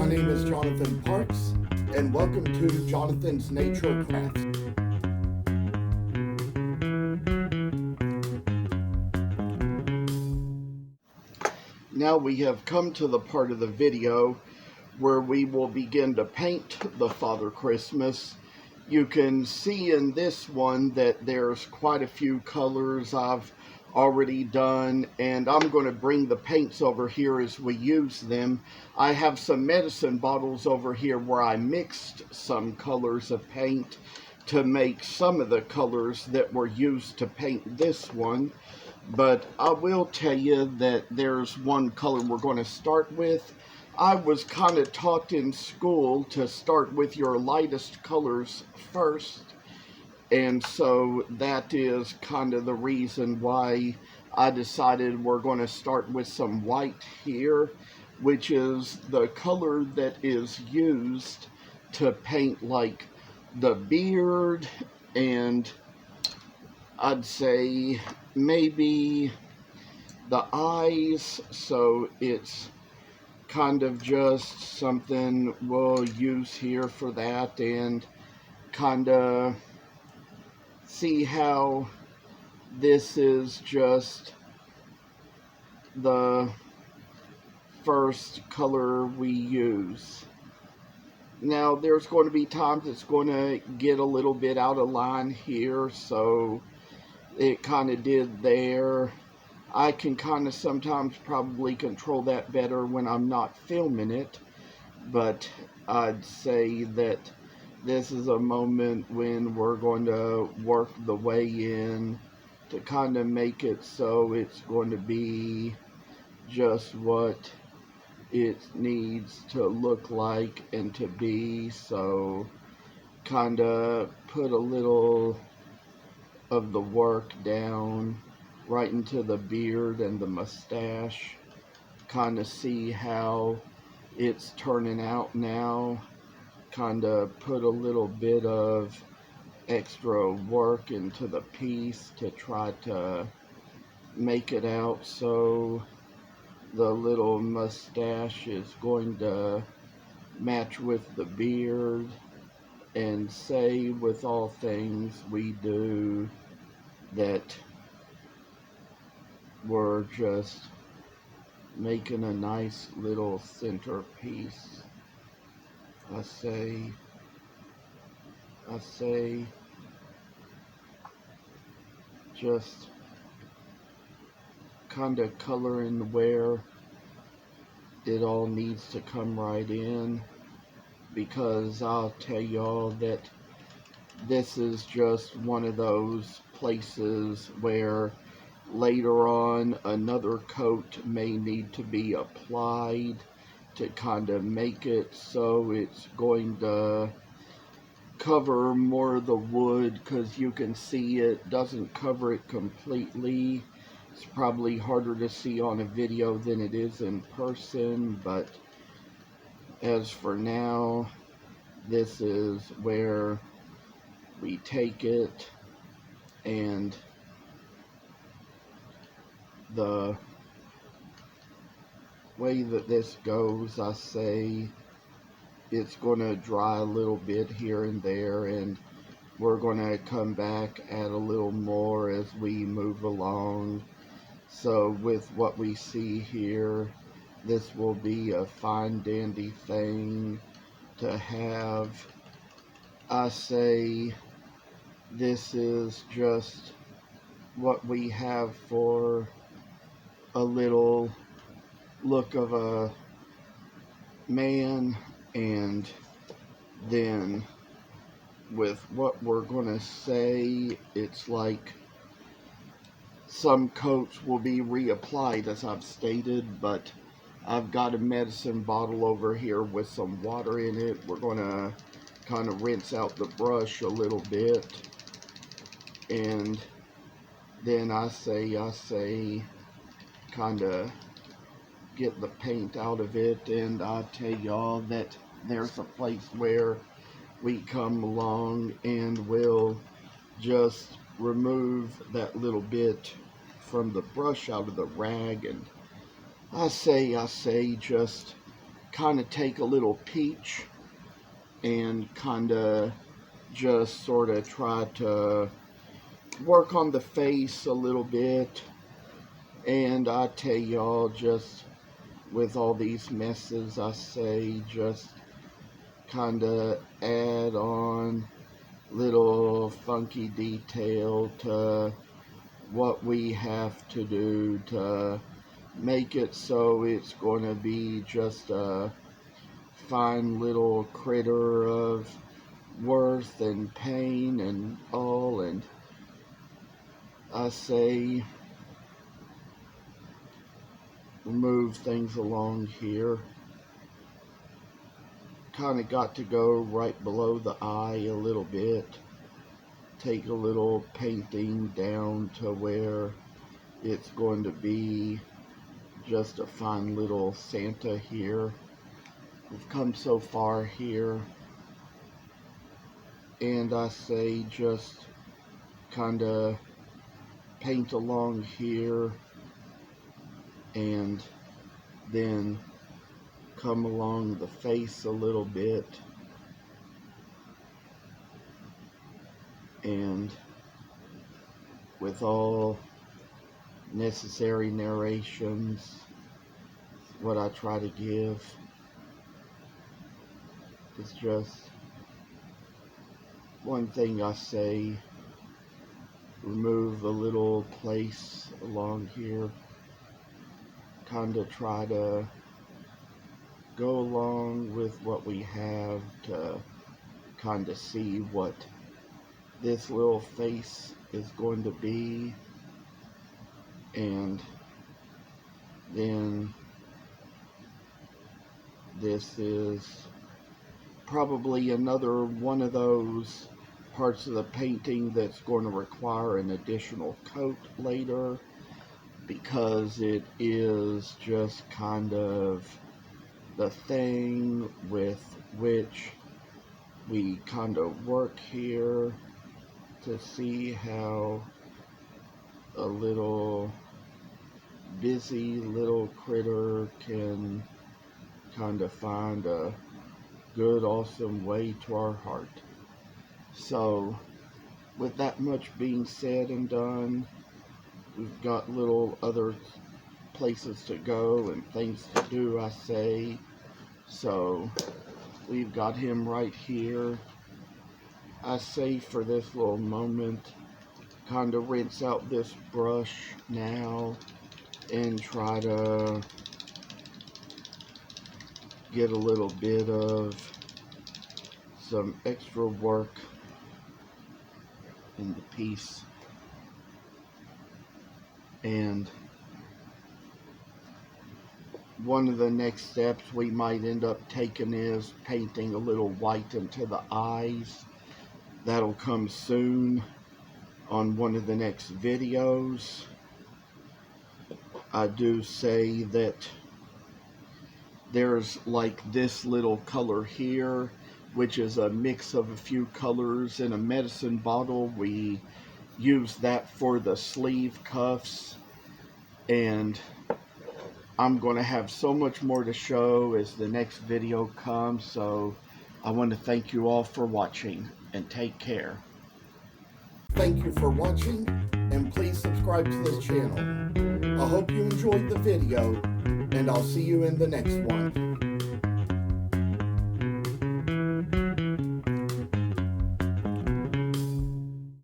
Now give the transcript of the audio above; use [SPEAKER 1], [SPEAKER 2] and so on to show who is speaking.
[SPEAKER 1] My name is Jonathan Parks, and welcome to Jonathan's Nature Crafts. Now we have come to the part of the video where we will begin to paint the Father Christmas. You can see in this one that there's quite a few colors I've already done, and I'm going to bring the paints over here as we use them. I have some medicine bottles over here where I mixed some colors of paint to make some of the colors that were used to paint this one. But I will tell you that there's one color we're going to start with. I was kind of taught in school to start with your lightest colors first. And so that is kind of the reason why I decided we're going to start with some white here, which is the color that is used to paint like the beard and I'd say maybe the eyes. So it's kind of just something we'll use here for that, and kind of see how this is just the first color we use. Now there's going to be times it's going to get a little bit out of line here, so it kind of did there. I can kind of sometimes probably control that better when I'm not filming it, but I'd say that this is a moment when we're going to work the way in to kind of make it so it's going to be just what it needs to look like and to be. So kind of put a little of the work down right into the beard and the mustache. Kind of see how it's turning out now. Kind of put a little bit of extra work into the piece to try to make it out so the little mustache is going to match with the beard. And say with all things we do that we're just making a nice little centerpiece. I say just kind of coloring where it all needs to come right in, because I'll tell y'all that this is just one of those places where later on another coat may need to be applied to kind of make it so it's going to cover more of the wood, because you can see it doesn't cover it completely. It's probably harder to see on a video than it is in person, but as for now, this is where we take it, and the way that this goes, I say it's going to dry a little bit here and there, and we're going to come back, add a little more as we move along. So with what we see here, this will be a fine dandy thing to have. I say this is just what we have for a little look of a man, and then with what we're going to say, it's like some coats will be reapplied as I've stated, but I've got a medicine bottle over here with some water in it. We're going to kind of rinse out the brush a little bit, and then I say kind of get the paint out of it. And I tell y'all that there's a place where we come along and we'll just remove that little bit from the brush out of the rag, and I say just kind of take a little peach and kind of just sort of try to work on the face a little bit. And I tell y'all, just with all these messes, I say just kind of add on little funky detail to what we have to do to make it so it's going to be just a fine little critter of worth and pain and all. And I say move things along here. Kind of got to go right below the eye a little bit. Take a little painting down to where it's going to be just a fine little Santa here. We've come so far here, and I say just kind of paint along here and then come along the face a little bit, and with all necessary narrations, what I try to give is just one thing I say, remove a little place along here, kind of try to go along with what we have to kind of see what this little face is going to be. And then this is probably another one of those parts of the painting that's going to require an additional coat later, because it is just kind of the thing with which we kind of work here to see how a little busy little critter can kind of find a good, awesome way to our heart. So, with that much being said and done, we've got little other places to go and things to do, I say. So, we've got him right here. I say for this little moment, kind of rinse out this brush now and try to get a little bit of some extra work in the piece. And one of the next steps we might end up taking is painting a little white into the eyes. That'll come soon on one of the next videos. I do say that there's like this little color here, which is a mix of a few colors in a medicine bottle. We use that for the sleeve cuffs, and I'm going to have so much more to show as the next video comes. So I want to thank you all for watching, and take care. Thank you for watching, and please subscribe to this channel. I hope you enjoyed the video, and I'll see you in the next one.